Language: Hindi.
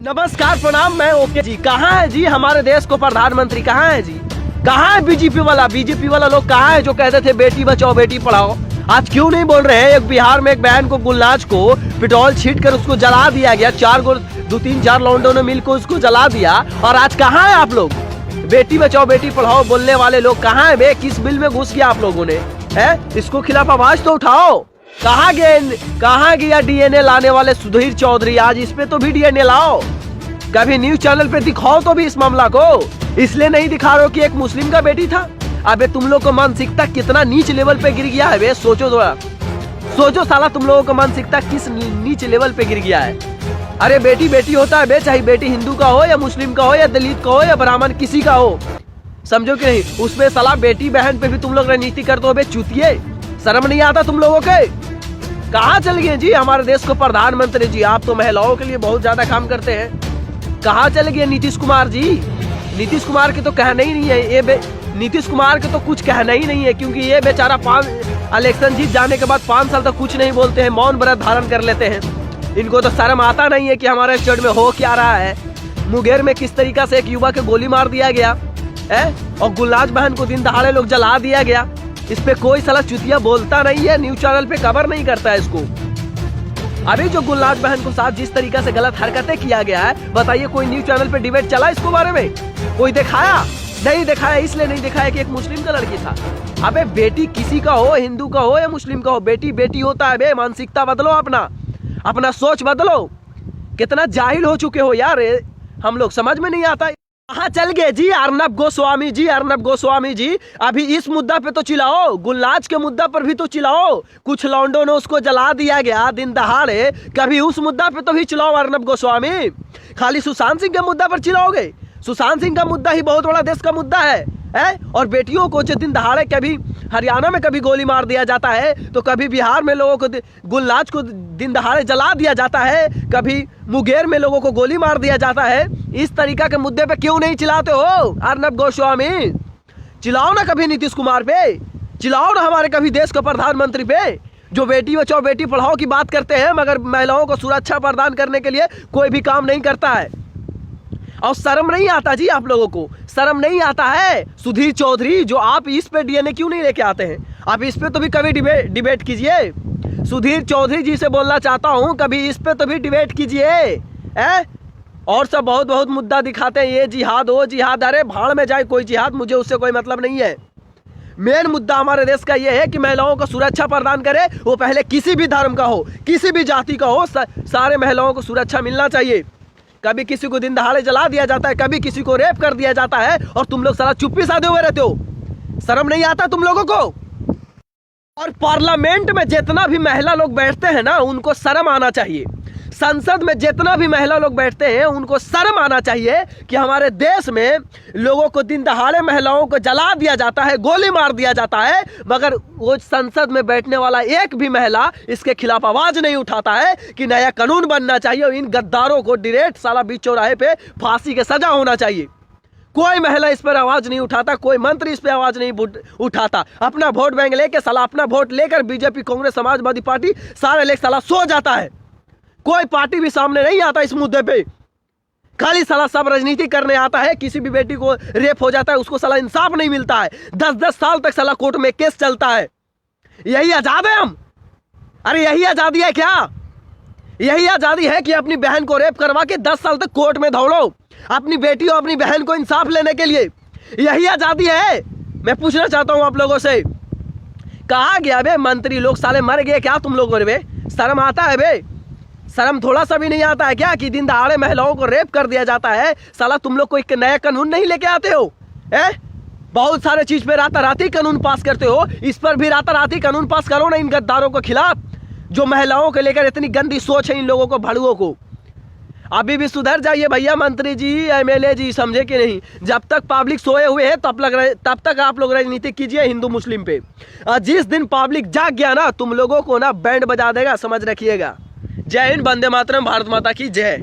नमस्कार प्रणाम, मैं ओके जी। कहाँ है जी हमारे देश को प्रधानमंत्री? कहाँ है जी? कहाँ है बीजेपी वाला लोग कहाँ है जो कहते थे बेटी बचाओ बेटी पढ़ाओ? आज क्यों नहीं बोल रहे हैं? एक बिहार में एक बहन को, गुलनाज को पेट्रोल छीट कर उसको जला दिया गया। दो तीन चार लौंडों ने मिलकर उसको जला दिया। और आज कहाँ है आप लोग? बेटी बचाओ बेटी पढ़ाओ बोलने वाले लोग कहाँ है बे? किस बिल में घुस गया आप लोगों ने? है इसको खिलाफ आवाज तो उठाओ। कहाँ गया डीएनए लाने वाले सुधीर चौधरी? आज इस पे तो भी डीएनए लाओ। कभी न्यूज चैनल पे दिखाओ तो भी इस मामला को। इसलिए नहीं दिखा रहे हो कि एक मुस्लिम का बेटी था। अबे तुम लोग को मानसिकता कितना नीच लेवल पे गिर गया है बे? सोचो थोड़ा, सोचो साला, तुम लोगों का मानसिकता किस नीच लेवल पे गिर गया है। अरे बेटी बेटी होता है बे, चाहे बेटी हिंदू का हो या मुस्लिम का हो या दलित का हो या ब्राह्मण किसी का हो, समझो कि नहीं? उसमें साला बेटी बहन पे भी तुम लोग राजनीति करते हो बे चूतिए। शर्म नहीं आता तुम लोगों के? कहाँ चल गए जी हमारे देश को प्रधानमंत्री जी? आप तो महिलाओं के लिए बहुत ज्यादा काम करते हैं। कहाँ चले गए नीतीश कुमार जी? नीतीश कुमार के तो कहना ही नहीं है ये नीतीश कुमार के तो कुछ कहना ही नहीं है, क्योंकि ये बेचारा इलेक्शन जीत जाने के बाद 5 साल तक कुछ नहीं बोलते हैं, मौन व्रत धारण कर लेते हैं। इनको तो शर्म आता नहीं है कि हमारे स्टेट में हो क्या रहा है। मुंगेर में किस तरीका से एक युवा के गोली मार दिया गया है और गुलनाज बहन को दिन दहाड़े लोग जला दिया गया। इस पे कोई साला चुतिया बोलता नहीं है, न्यूज चैनल पे कवर नहीं करता है इसको। अभी जो गुलनाज बहन को साथ जिस तरीके से गलत हरकतें किया गया है, बताइए कोई न्यूज चैनल पे डिबेट चला इसको बारे में? कोई दिखाया? नहीं दिखाया। इसलिए नहीं दिखाया कि एक मुस्लिम का लड़की था। अबे बेटी किसी का हो, हिंदू का हो या मुस्लिम का हो, बेटी बेटी होता है बे। मानसिकता बदलो, अपना सोच बदलो। कितना जाहिल हो चुके हो यार, हम लोग समझ में नहीं आता। कहाँ चल गए जी अर्नब गोस्वामी जी? अर्नब गोस्वामी जी अभी इस मुद्दा पे तो चिल्लाओ, गुलनाज के मुद्दा पर भी तो चिल्लाओ। कुछ लौंडों ने उसको जला दिया गया दिन दहाड़े, कभी उस मुद्दा पे तो भी चिल्लाओ अर्नब गोस्वामी। खाली सुशांत सिंह के मुद्दा पर चिल्लाओगे? सुशांत सिंह का मुद्दा ही बहुत बड़ा देश का मुद्दा है। और बेटियों को जो दिन दहाड़े, कभी हरियाणा में कभी गोली मार दिया जाता है, तो कभी बिहार में लोगों को, गुलनाज को दिन दहाड़े जला दिया जाता है, कभी मुंगेर में लोगों को गोली मार दिया जाता है। इस तरीका के मुद्दे पे क्यों नहीं चिल्लाते हो अर्नब गोस्वामी? चिल्लाओ ना कभी नीतीश कुमार पे, चिल्लाओ ना हमारे कभी देश के प्रधानमंत्री पे, जो बेटी बचाओ बेटी पढ़ाओ की बात करते हैं मगर महिलाओं को सुरक्षा प्रदान करने के लिए कोई भी काम नहीं करता है। और शर्म नहीं आता जी आप लोगों को? शर्म नहीं आता है? सुधीर चौधरी, जो आप इस पे डीएनए क्यों नहीं लेके आते हैं? आप इस पे तो भी कभी डिबेट कीजिए। सुधीर चौधरी जी से बोलना चाहता हूं, कभी इस पे तो भी डिबेट कीजिए। और सब बहुत बहुत मुद्दा दिखाते हैं, ये जिहाद वो जिहाद। अरे भाड़ में जाए कोई जिहाद, मुझे उससे कोई मतलब नहीं है। मेन मुद्दा हमारे देश का ये है कि महिलाओं को सुरक्षा प्रदान करे, वो पहले किसी भी धर्म का हो, किसी भी जाति का हो, सारे महिलाओं को सुरक्षा मिलना चाहिए। कभी किसी को दिन दहाड़े जला दिया जाता है, कभी किसी को रेप कर दिया जाता है, और तुम लोग सारा चुप्पी साधे हुए रहते हो। शर्म नहीं आता तुम लोगों को? और पार्लियामेंट में जितना भी महिला लोग बैठते हैं ना, उनको शर्म आना चाहिए। संसद में जितना भी महिला लोग बैठते हैं, उनको शर्म आना चाहिए कि हमारे देश में लोगों को दिन दहाड़े महिलाओं को जला दिया जाता है, गोली मार दिया जाता है, मगर वो संसद में बैठने वाला एक भी महिला इसके खिलाफ आवाज नहीं उठाता है कि नया कानून बनना चाहिए और इन गद्दारों को डायरेक्ट साला बीच चौराहे पे फांसी की सजा होना चाहिए। कोई महिला इस पर आवाज नहीं उठाता, कोई मंत्री इस पर आवाज नहीं उठाता। अपना वोट बैंक लेके साला, अपना वोट लेकर बीजेपी, कांग्रेस, समाजवादी पार्टी सारे लेके साला सो जाता है। कोई पार्टी भी सामने नहीं आता इस मुद्दे पे। खाली साला सब राजनीति करने आता है। किसी भी बेटी को रेप हो जाता है, उसको साला इंसाफ नहीं मिलता है। 10-10 साल तक साला कोर्ट में केस चलता है। यही आजाद है हम? अरे यही आजादी है क्या? यही आजादी है कि अपनी बहन को रेप करवा के 10 साल तक कोर्ट में दौड़ो अपनी बेटी और अपनी बहन को इंसाफ लेने के लिए? यही आजादी है? मैं पूछना चाहता हूं आप लोगों से, कहा गया बे मंत्री लोग? साले मर गए क्या तुम लोगों ने बे? शर्म आता है बे? शर्म थोड़ा सा भी नहीं आता है क्या कि दिन दहाड़े महिलाओं को रेप कर दिया जाता है? साला तुम लोग कोई नया कानून नहीं लेके आते हो? बहुत सारे चीज पे राताराती कानून पास करते हो, इस पर भी राताराती कानून पास करो ना इन गद्दारों के खिलाफ, जो महिलाओं को लेकर इतनी गंदी सोच है इन लोगों को, भड़ुओं को। अभी भी सुधर जाइए भैया मंत्री जी, एमएलए जी, समझे कि नहीं? जब तक पब्लिक सोए हुए है तब तक आप लोग राजनीति कीजिए हिंदू मुस्लिम पे। जिस दिन पब्लिक जाग गया ना, तुम लोगों को ना बैंड बजा देगा, समझ रखिएगा। जय हिंद, वंदे मातरम, भारत माता की जय।